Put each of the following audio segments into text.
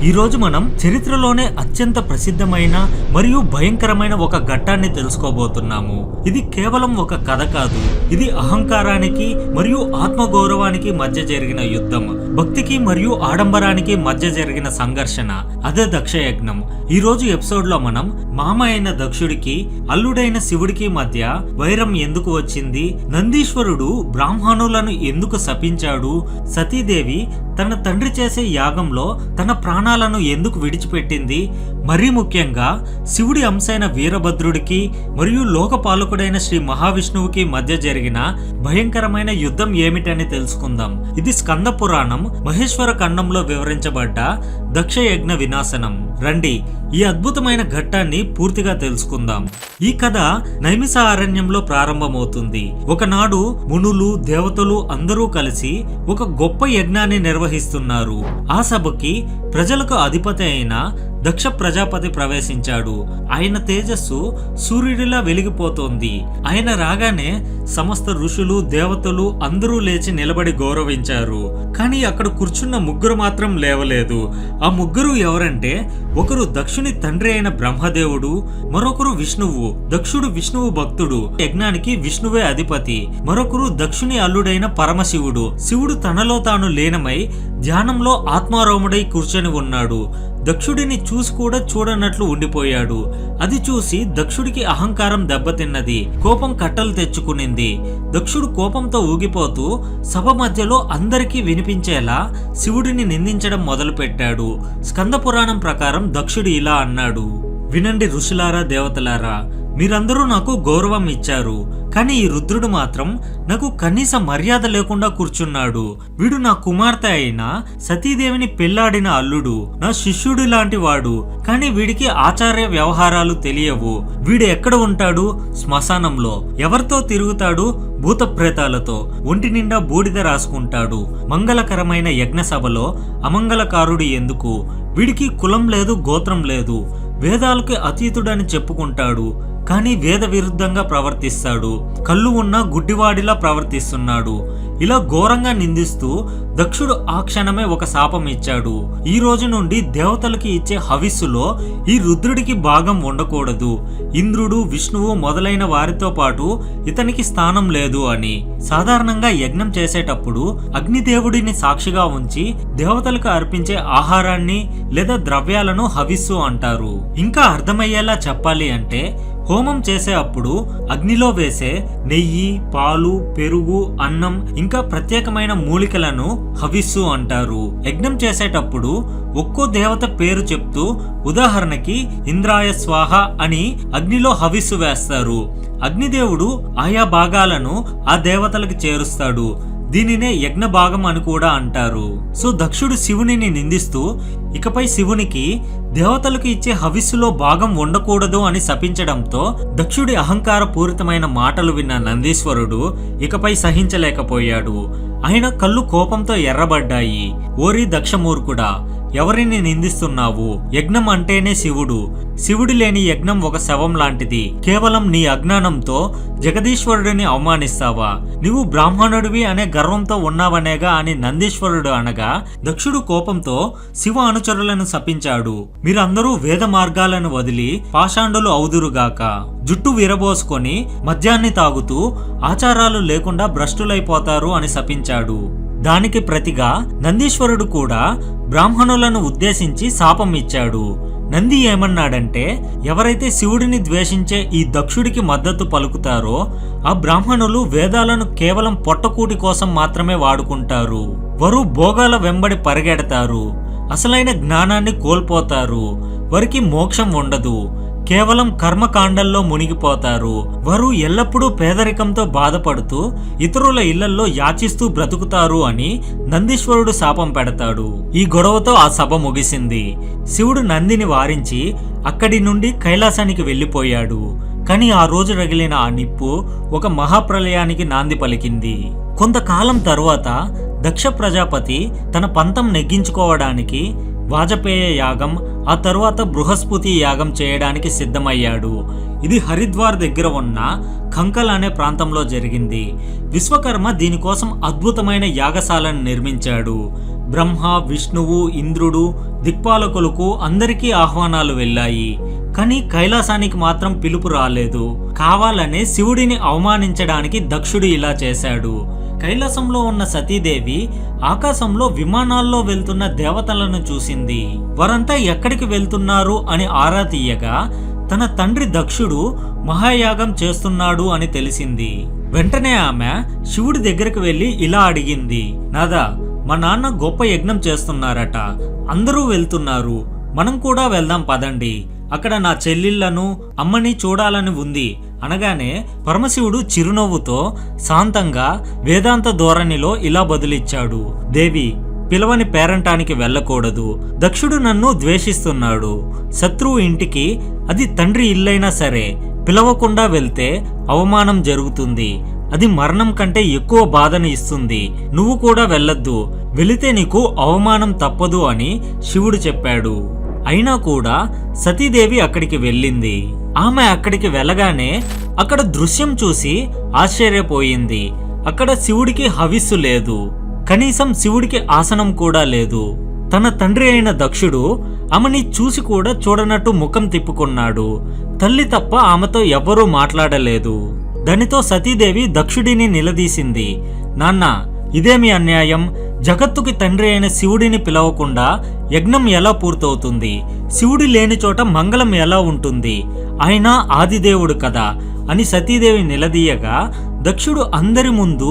ఈ రోజు మనం చరిత్రలోనే అత్యంత ప్రసిద్ధమైన మరియు భయంకరమైన ఒక ఘట్టాన్ని తెలుసుకోబోతున్నాము. ఇది కేవలం ఒక కథ కాదు, ఇది అహంకారానికి మరియు ఆత్మగౌరవానికి మధ్య జరిగిన యుద్ధం, భక్తికి మరియు ఆడంబరానికి మధ్య జరిగిన సంఘర్షణ. అదే దక్షయజ్ఞం. ఈ రోజు ఎపిసోడ్ లో మనం మామ అయిన దక్షుడికి అల్లుడైన శివుడికి మధ్య వైరం ఎందుకు వచ్చింది, నందీశ్వరుడు బ్రాహ్మణులను ఎందుకు శపించాడు, సతీదేవి తన తండ్రి చేసే యాగంలో తన ప్రాణాలను ఎందుకు విడిచిపెట్టింది, మరీ ముఖ్యంగా శివుడి అంశైన వీరభద్రుడికి మరియు లోకపాలకుడైన శ్రీ మహావిష్ణువుకి మధ్య జరిగిన భయంకరమైన యుద్ధం ఏమిటని తెలుసుకుందాం. ఇది స్కంద పురాణం మహేశ్వర ఖండంలో వివరించబడ్డ దక్షయజ్ఞ వినాశనం. రండి ఈ అద్భుతమైన ఘట్టాన్ని పూర్తిగా తెలుసుకుందాం. ఈ కథ నైమిష అరణ్యంలో ప్రారంభమవుతుంది. ఒకనాడు మునులు దేవతలు అందరూ కలిసి ఒక గొప్ప యజ్ఞాన్ని నిర్వహిస్తున్నారు. ఆ సభకి ప్రజలకు అధిపతి అయిన దక్ష ప్రజాపతి ప్రవేశించాడు. ఆయన తేజస్సు సూర్యుడిలా వెలిగిపోతోంది. ఆయన రాగానే సమస్త ఋషులు దేవతలు అందరూ లేచి నిలబడి గౌరవించారు. కానీ అక్కడ కూర్చున్న ముగ్గురు మాత్రం లేవలేదు. ఆ ముగ్గురు ఎవరంటే, ఒకరు దక్షుని తండ్రి అయిన బ్రహ్మదేవుడు, మరొకరు విష్ణువు. దక్షుడు విష్ణువు భక్తుడు, యజ్ఞానికి విష్ణువే అధిపతి. మరొకరు దక్షుని అల్లుడైన పరమశివుడు. శివుడు తనలో తాను లీనమై ధ్యానంలో ఆత్మారాముడై కూర్చొని ఉన్నాడు. దక్షుడిని చూసి కూడా చూడనట్లు ఉండిపోయాడు. అది చూసి దక్షుడికి అహంకారం దెబ్బతిన్నది. కోపం కట్టలు తెచ్చుకునింది. దక్షుడు కోపంతో ఊగిపోతూ సభ మధ్యలో అందరికీ వినిపించేలా శివుడిని నిందించడం మొదలుపెట్టాడు. స్కంద పురాణం ప్రకారం దక్షుడు ఇలా అన్నాడు: వినండి ఋషులారా, దేవతలారా, మీరందరూ నాకు గౌరవం ఇచ్చారు, కానీ ఈ రుద్రుడు మాత్రం నాకు కనీస మర్యాద లేకుండా కూర్చున్నాడు. వీడు నా కుమార్తె అయిన సతీదేవిని పెళ్లాడిన అల్లుడు, నా శిష్యుడు లాంటి వాడు, కానీ వీడికి ఆచార్య వ్యవహారాలు తెలియవు. వీడు ఎక్కడ ఉంటాడు? శ్మశానంలో. ఎవరితో తిరుగుతాడు? భూత ప్రేతాలతో. ఒంటి నిండా బూడిద రాసుకుంటాడు. మంగళకరమైన యజ్ఞ సభలో అమంగళకారుడు ఎందుకు? వీడికి కులం లేదు, గోత్రం లేదు. వేదాలకి అతీతుడని చెప్పుకుంటాడు, కానీ వేద విరుద్ధంగా ప్రవర్తిస్తాడు. కళ్ళు ఉన్న గుడ్డివాడిలా ప్రవర్తిస్తున్నాడు. ఇలా ఘోరంగా నిందిస్తూ దక్షుడు ఆ క్షణమే ఒక శాపం ఇచ్చాడు. ఈ రోజు నుండి దేవతలకి ఇచ్చే హవిస్సులో ఈ రుద్రుడికి భాగం ఉండకూడదు. ఇంద్రుడు, విష్ణువు మొదలైన వారితో పాటు ఇతనికి స్థానం లేదు అని. సాధారణంగా యజ్ఞం చేసేటప్పుడు అగ్నిదేవుడిని సాక్షిగా ఉంచి దేవతలకు అర్పించే ఆహారాన్ని లేదా ద్రవ్యాలను హవిస్సు అంటారు. ఇంకా అర్థమయ్యేలా చెప్పాలి అంటే, హోమం చేసే అప్పుడు అగ్నిలో వేసే నెయ్యి, పాలు, పెరుగు, అన్నం ఇంకా ప్రత్యేకమైన మూలికలను హవిస్సు అంటారు. యజ్ఞం చేసేటప్పుడు ఒక్కో దేవత పేరు చెప్తూ, ఉదాహరణకి ఇంద్రాయ స్వాహ అని అగ్నిలో హవిస్సు వేస్తారు. అగ్నిదేవుడు ఆయా భాగాలను ఆ దేవతలకు చేరుస్తాడు. దీనినే యజ్ఞ భాగం అని కూడా అంటారు. సో దక్షుడు శివునిని నిందిస్తూ ఇకపై శివునికి దేవతలకు ఇచ్చే హవిస్సులో భాగం ఉండకూడదు అని శపించడంతో దక్షుడి అహంకార పూరితమైన మాటలు విన్న నందీశ్వరుడు ఇకపై సహించలేకపోయాడు. ఆయన కళ్ళు కోపంతో ఎర్రబడ్డాయి. ఓరి దక్షమూర్ఖుడా, ఎవరిని నిందిస్తున్నావు? యజ్ఞం అంటేనే శివుడు. శివుడి లేని యజ్ఞం ఒక శవం లాంటిది. కేవలం నీ అజ్ఞానంతో జగదీశ్వరుడిని అవమానిస్తావా? నీవు బ్రాహ్మణుడివి అనే గర్వంతో ఉన్నావనేగా అని నందీశ్వరుడు అనగా, దక్షుడు కోపంతో శివ అనుచరులను శపించాడు. మీరందరూ వేద మార్గాలను వదిలి పాషాండులు అవుదురుగాక. జుట్టు విరబోసుకొని మద్యాన్ని తాగుతూ ఆచారాలు లేకుండా భ్రష్టులైపోతారు అని శపించాడు. దానికి ప్రతిగా నందీశ్వరుడు కూడా బ్రాహ్మణులను ఉద్దేశించి శాపం ఇచ్చాడు. నంది ఏమన్నాడంటే, ఎవరైతే శివుడిని ద్వేషించే ఈ దక్షుడికి మద్దతు పలుకుతారో ఆ బ్రాహ్మణులు వేదాలను కేవలం పొట్టకూటి కోసం మాత్రమే వాడుకుంటారు. వారు భోగాల వెంబడి పరిగెడతారు. అసలైన జ్ఞానాన్ని కోల్పోతారు. వారికి మోక్షం ఉండదు. కేవలం కర్మకాండల్లో మునిగిపోతారు. వారు ఎల్లప్పుడూ పేదరికంతో బాధపడుతూ ఇతరుల ఇళ్లల్లో యాచిస్తూ బ్రతుకుతారు అని నందీశ్వరుడు శాపం పెడతాడు. ఈ గొడవతో ఆ సభ ముగిసింది. శివుడు నందిని వారించి అక్కడి నుండి కైలాసానికి వెళ్లిపోయాడు. కానీ ఆ రోజు రగిలిన ఆ నిప్పు ఒక మహాప్రలయానికి నాంది పలికింది. కొంతకాలం తరువాత దక్ష ప్రజాపతి తన పంతం నెగ్గించుకోవడానికి వాజపేయ యాగం, ఆ తరువాత బృహస్పతి యాగం చేయడానికి సిద్ధమయ్యాడు. ఇది హరిద్వార్ దగ్గర ఉన్న కంకల్ అనే ప్రాంతంలో జరిగింది. విశ్వకర్మ దీనికోసం అద్భుతమైన యాగశాలను నిర్మించాడు. బ్రహ్మ, విష్ణువు, ఇంద్రుడు, దిక్పాలకులకు అందరికీ ఆహ్వానాలు వెళ్ళాయి. కానీ కైలాసానికి మాత్రం పిలుపు రాలేదు. కావాలనే శివుడిని అవమానించడానికి దక్షుడు ఇలా చేశాడు. కైలాసంలో ఉన్న సతీదేవి ఆకాశంలో విమానాల్లో వెళ్తున్న దేవతలను చూసింది. వారంతా ఎక్కడికి వెళ్తున్నారు అని ఆరా తీయగా తన తండ్రి దక్షుడు మహాయాగం చేస్తున్నాడు అని తెలిసింది. వెంటనే ఆమె శివుడి దగ్గరికి వెళ్లి ఇలా అడిగింది, నాదా, మా నాన్న గొప్ప యజ్ఞం చేస్తున్నారట, అందరూ వెళ్తున్నారు, మనం కూడా వెళ్దాం పదండి, అక్కడ నా చెల్లెళ్లను అమ్మని చూడాలని ఉంది అనగానే పరమశివుడు చిరునవ్వుతో శాంతంగా వేదాంత ధోరణిలో ఇలా బదులిచ్చాడు, దేవి, పిలవని పేరంటానికి వెళ్ళకూడదు. దక్షుడు నన్ను ద్వేషిస్తున్నాడు. శత్రువు ఇంటికి, అది తండ్రి ఇల్లైనా సరే, పిలవకుండా వెళ్తే అవమానం జరుగుతుంది. అది మరణం కంటే ఎక్కువ బాధను ఇస్తుంది. నువ్వు కూడా వెళ్ళొద్దు, వెళితే నీకు అవమానం తప్పదు అని శివుడు చెప్పాడు. అయినా కూడా సతీదేవి అక్కడికి వెళ్ళింది. ఆమె అక్కడికి వెళ్ళగానే అక్కడ దృశ్యం చూసి ఆశ్చర్యపోయింది. అక్కడ శివుడికి హవిస్సు లేదు, కనీసం శివుడికి ఆసనం కూడా లేదు. తన తండ్రి అయిన దక్షుడు ఆమెని చూసి కూడా చూడనట్టు ముఖం తిప్పుకున్నాడు. తల్లి తప్ప ఆమెతో ఎవ్వరూ మాట్లాడలేదు. దానితో సతీదేవి దక్షుడిని నిలదీసింది, నాన్న, ఇదేమి అన్యాయం? జగత్తుకి తండ్రి అయిన శివుడిని పిలవకుండా యజ్ఞం ఎలా పూర్తవుతుంది? శివుడి లేని చోట మంగళం ఎలా ఉంటుంది? ఆయన ఆదిదేవుడు కదా అని సతీదేవి నిలదీయగా దక్షుడు అందరి ముందు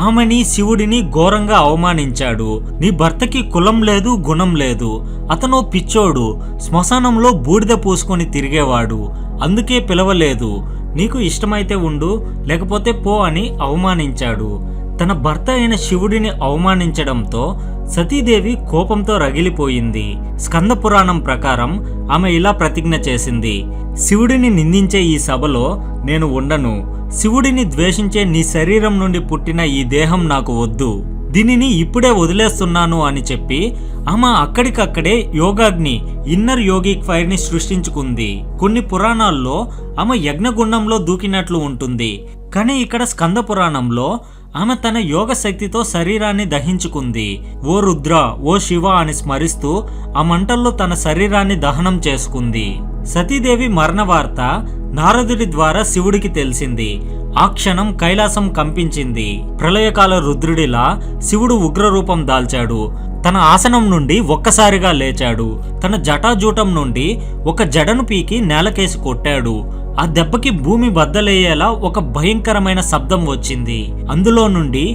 ఆమెని, శివుడిని ఘోరంగా అవమానించాడు. నీ భర్తకి కులం లేదు, గుణం లేదు, అతను పిచ్చోడు, శ్మశానంలో బూడిద పూసుకొని తిరిగేవాడు, అందుకే పిలవలేదు, నీకు ఇష్టమైతే ఉండు, లేకపోతే పో అని అవమానించాడు. తన భర్త అయిన శివుడిని అవమానించడంతో సతీదేవి కోపంతో రగిలిపోయింది. స్కంద పురాణం ప్రకారం ఆమె ఇలా ప్రతిజ్ఞ చేసింది, శివుడిని నిందించే ఈ సభలో నేను ఉండను. శివుడిని ద్వేషించే నీ శరీరం నుండి పుట్టిన ఈ దేహం నాకు వద్దు, దీనిని ఇప్పుడే వదిలేస్తున్నాను అని చెప్పి ఆమె అక్కడికక్కడే యోగాగ్ని, ఇన్నర్ యోగిక్ ఫైర్ ని సృష్టించుకుంది. కొన్ని పురాణాల్లో ఆమె యజ్ఞగుండంలో దూకినట్లు ఉంటుంది. కానీ ఇక్కడ స్కంద పురాణంలో ఆమె తన యోగ శక్తితో శరీరాన్ని దహించుకుంది. ఓ రుద్ర, ఓ శివ అని స్మరిస్తూ ఆ మంటల్లో తన శరీరాన్ని దహనం చేసుకుంది. సతీదేవి మరణ వార్త నారదుడి ద్వారా శివుడికి తెలిసింది. ఆ క్షణం కైలాసం కంపించింది. ప్రళయకాల రుద్రుడిలా శివుడు ఉగ్రరూపం దాల్చాడు. తన ఆసనం నుండి ఒక్కసారిగా లేచాడు. తన జటాజూటం నుండి ఒక జడను పీకి నేలకేసి కొట్టాడు. ఆ దెబ్బకి భూమి బద్దలయ్యేలా ఒక భయంకరమైన శబ్దం వచ్చింది. అందులో నుండి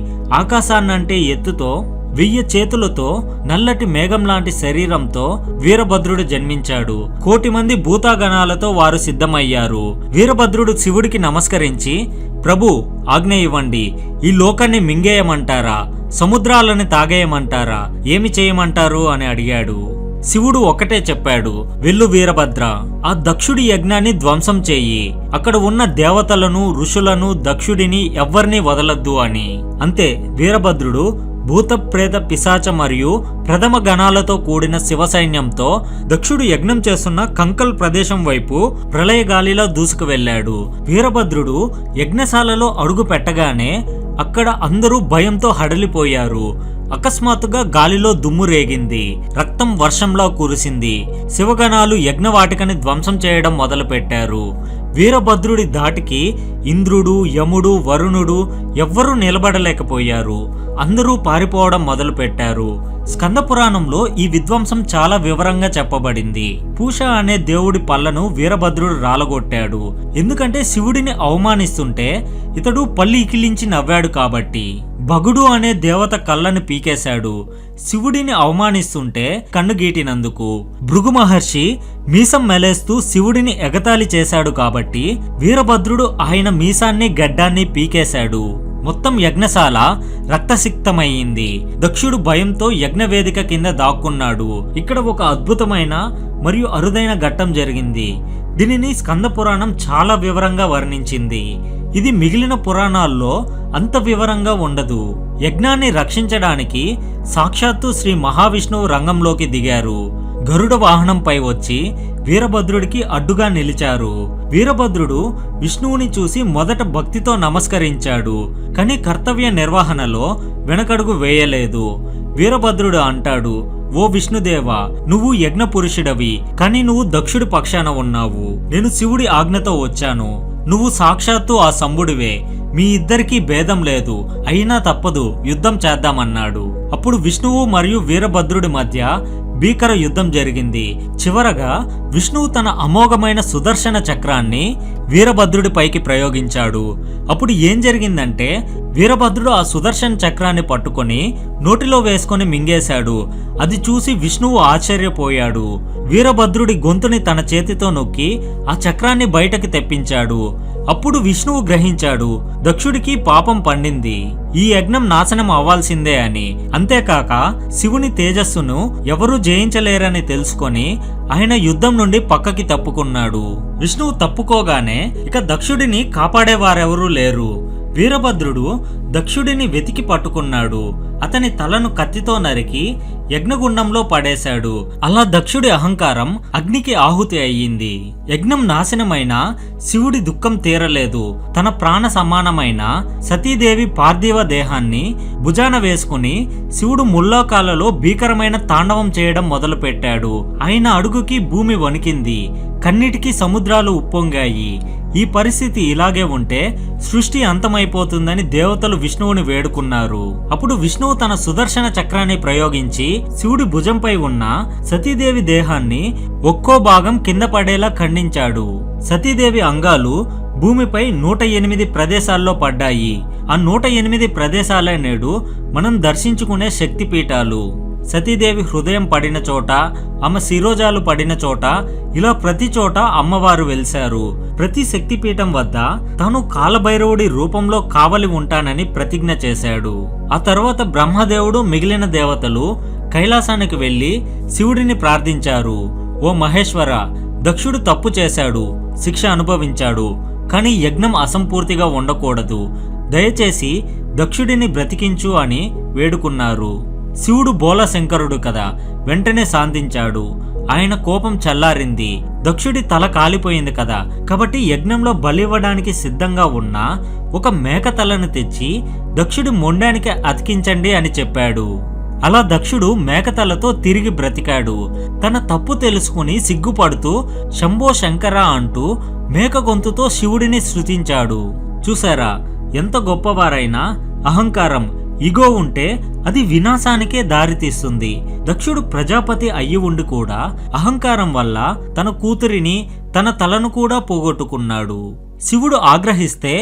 ఆకాశాన్నంటే ఎత్తుతో 1000 చేతులతో నల్లటి మేఘం లాంటి శరీరంతో వీరభద్రుడు జన్మించాడు. 1,000,000 మంది భూతాగణాలతో వారు సిద్ధమయ్యారు. వీరభద్రుడు శివుడికి నమస్కరించి, ప్రభు, ఆజ్ఞ ఇవ్వండి, ఈ లోకాన్ని మింగేయమంటారా, సముద్రాలను తాగేయమంటారా, ఏమి చేయమంటారు అని అడిగాడు. శివుడు ఒకటే చెప్పాడు, వెళ్ళు వీరభద్ర, ఆ దక్షుడి యజ్ఞాన్ని ధ్వంసం చేయి, అక్కడ ఉన్న దేవతలను, ఋషులను, దక్షుడిని ఎవ్వరినీ వదలద్దు అని. అంతే, వీరభద్రుడు భూత, ప్రేత, పిశాచ మరియు ప్రథమ గణాలతో కూడిన శివ సైన్యంతో దక్షుడు యజ్ఞం చేస్తున్న కంకల్ ప్రదేశం వైపు ప్రళయ గాలిలో దూసుకు వెళ్లాడు. వీరభద్రుడు యజ్ఞశాలలో అడుగు పెట్టగానే అక్కడ అందరూ భయంతో హడలిపోయారు. అకస్మాత్తుగా గాలిలో దుమ్ము రేగింది. రక్తం వర్షంలా కురిసింది. శివగణాలు యజ్ఞవాటికని ధ్వంసం చేయడం మొదలుపెట్టారు. వీరభద్రుడి ధాటికి ఇంద్రుడు, యముడు, వరుణుడు ఎవ్వరూ నిలబడలేకపోయారు. అందరూ పారిపోవడం మొదలుపెట్టారు. స్కంద పురాణంలో ఈ విధ్వంసం చాలా వివరంగా చెప్పబడింది. పూష అనే దేవుడి పళ్ళను వీరభద్రుడు రాలగొట్టాడు. ఎందుకంటే శివుడిని అవమానిస్తుంటే ఇతడు పళ్ళు ఇకిలించి నవ్వాడు కాబట్టి. భగుడు అనే దేవత కళ్ళను పీకేశాడు. శివుడిని అవమానిస్తుంటే కన్ను గీటినందుకు. భృగు మహర్షి మీసం మెలేస్తూ శివుడిని ఎగతాళి చేశాడు కాబట్టి వీరభద్రుడు ఆయన మీసాన్ని, గడ్డాన్ని పీకేశాడు. మొత్తం యజ్ఞశాల రక్తసిక్తమైంది. దక్షుడు భయంతో యజ్ఞవేదిక కింద దాక్కున్నాడు. ఇక్కడ ఒక అద్భుతమైన మరియు అరుదైన ఘట్టం జరిగింది. దీనిని స్కంద పురాణం చాలా వివరంగా వర్ణించింది. ఇది మిగిలిన పురాణాల్లో అంత వివరంగా ఉండదు. యజ్ఞాన్ని రక్షించడానికి సాక్షాత్తు శ్రీ మహావిష్ణువు రంగంలోకి దిగారు. గరుడ వాహనంపై వచ్చి వీరభద్రుడికి అడ్డుగా నిలిచారు. వీరభద్రుడు విష్ణువుని చూసి మొదట భక్తితో నమస్కరించాడు. కానీ కర్తవ్య నిర్వహణలో వెనకడుగు వేయలేదు. వీరభద్రుడు అంటాడు, ఓ విష్ణుదేవా, నువ్వు యజ్ఞ పురుషుడవి, కానీ నువ్వు దక్షుడి పక్షాన ఉన్నావు. నేను శివుడి ఆజ్ఞతో వచ్చాను. నువ్వు సాక్షాత్తు ఆ సంబుడివే. మీ ఇద్దరికీ భేదం లేదు, అయినా తప్పదు, యుద్ధం చేద్దామన్నాడు. అప్పుడు విష్ణువు మరియు వీరభద్రుడి మధ్య భీకర యుద్ధం జరిగింది. చివరగా విష్ణువు తన అమోఘమైన సుదర్శన చక్రాన్ని వీరభద్రుడి పైకి ప్రయోగించాడు. అప్పుడు ఏం జరిగిందంటే, వీరభద్రుడు ఆ సుదర్శన చక్రాన్ని పట్టుకొని నోటిలో వేసుకొని మింగేశాడు. అది చూసి విష్ణువు ఆశ్చర్యపోయాడు. వీరభద్రుడి గొంతుని తన చేతితో నొక్కి ఆ చక్రాన్ని బయటకి తెప్పించాడు. అప్పుడు విష్ణువు గ్రహించాడు, దక్షుడికి పాపం పండింది, ఈ యజ్ఞం నాశనం అవ్వాల్సిందే అని. అంతేకాక శివుని తేజస్సును ఎవరూ జయించలేరని తెలుసుకొని ఆయన యుద్ధం నుండి పక్కకి తప్పుకున్నాడు. విష్ణువు తప్పుకోగానే ఇక దక్షుడిని కాపాడేవారెవరూ లేరు. వీరభద్రుడు దక్షుడిని వెతికి పట్టుకున్నాడు. అతని తలను కత్తితో నరికి యజ్ఞగుండంలో పడేశాడు. అలా దక్షుడి అహంకారం అగ్నికి ఆహుతి అయ్యింది. యజ్ఞం నాశనమైన శివుడి దుఃఖం తీరలేదు. తన ప్రాణ సమానమైన సతీదేవి పార్థివ దేహాన్ని భుజాన వేసుకుని శివుడు ముల్లోకాలలో భీకరమైన తాండవం చేయడం మొదలుపెట్టాడు. ఆయన అడుగుకి భూమి వణికింది, కన్నిటికి సముద్రాలు ఉప్పొంగాయి. ఈ పరిస్థితి ఇలాగే ఉంటే సృష్టి అంతమైపోతుందని దేవతలు విష్ణువుని వేడుకున్నారు. అప్పుడు విష్ణువు తన సుదర్శన చక్రాన్ని ప్రయోగించి శివుడి భుజంపై ఉన్న సతీదేవి దేహాన్ని ఒక్కో భాగం కింద పడేలా ఖండించాడు. సతీదేవి అంగాలు భూమిపై 108 ప్రదేశాల్లో పడ్డాయి. ఆ 108 ప్రదేశాలే నేడు మనం దర్శించుకునే శక్తిపీఠాలు. సతీదేవి హృదయం పడిన చోట, ఆమె శిరోజాలు పడిన చోట, ఇలా ప్రతి చోట అమ్మవారు వెలిశారు. ప్రతి శక్తిపీఠం వద్ద తాను కాలభైరవుడి రూపంలో కావలి ఉంటానని ప్రతిజ్ఞ చేశాడు. ఆ తర్వాత బ్రహ్మదేవుడు మిగిలిన దేవతలు కైలాసానికి వెళ్లి శివుడిని ప్రార్థించారు. ఓ మహేశ్వర, దక్షుడు తప్పు చేశాడు, శిక్ష అనుభవించాడు, కానీ యజ్ఞం అసంపూర్తిగా ఉండకూడదు. దయచేసి దక్షుడిని బ్రతికించు అని వేడుకున్నారు. శివుడు బోలశంకరుడు కదా, వెంటనే శాంతించాడు. ఆయన కోపం చల్లారింది. దక్షుడి తల కాలిపోయింది కదా, కాబట్టి యజ్ఞంలో బలివ్వడానికి సిద్ధంగా ఉన్న ఒక మేక తలను తెచ్చి దక్షుడి మొండానికి అతికించండి అని చెప్పాడు. అలా దక్షుడు మేకతలతో తిరిగి బ్రతికాడు. తన తప్పు తెలుసుకుని సిగ్గుపడుతూ శంభో శంకర అంటూ మేక గొంతుతో శివుడిని స్తుతించాడు. చూసారా, ఎంత గొప్పవారైనా అహంకారం, ఇగో ఉంటే అది వినాశానికే దారితీస్తుంది. దక్షుడు ప్రజాపతి అయ్యి ఉండి కూడా అహంకారం వల్ల తన కూతురిని, తన తలను కూడా పోగొట్టుకున్నాడు. శివుడు ఆగ్రహిస్తే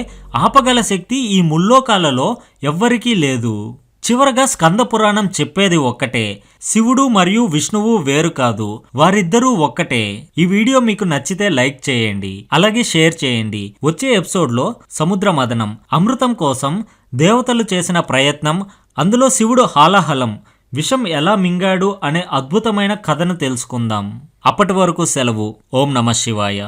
ఆపగల శక్తి ఈ ముల్లోకాలలో ఎవ్వరికీ లేదు. చివరగా స్కంద పురాణం చెప్పేది ఒక్కటే, శివుడు మరియు విష్ణువు వేరు కాదు, వారిద్దరూ ఒక్కటే. ఈ వీడియో మీకు నచ్చితే లైక్ చేయండి, అలాగే షేర్ చేయండి. వచ్చే ఎపిసోడ్లో సముద్ర మదనం, అమృతం కోసం దేవతలు చేసిన ప్రయత్నం, అందులో శివుడు హాలాహలం విషం ఎలా మింగాడు అనే అద్భుతమైన కథను తెలుసుకుందాం. అప్పటి వరకు సెలవు. ఓం నమః శివాయ.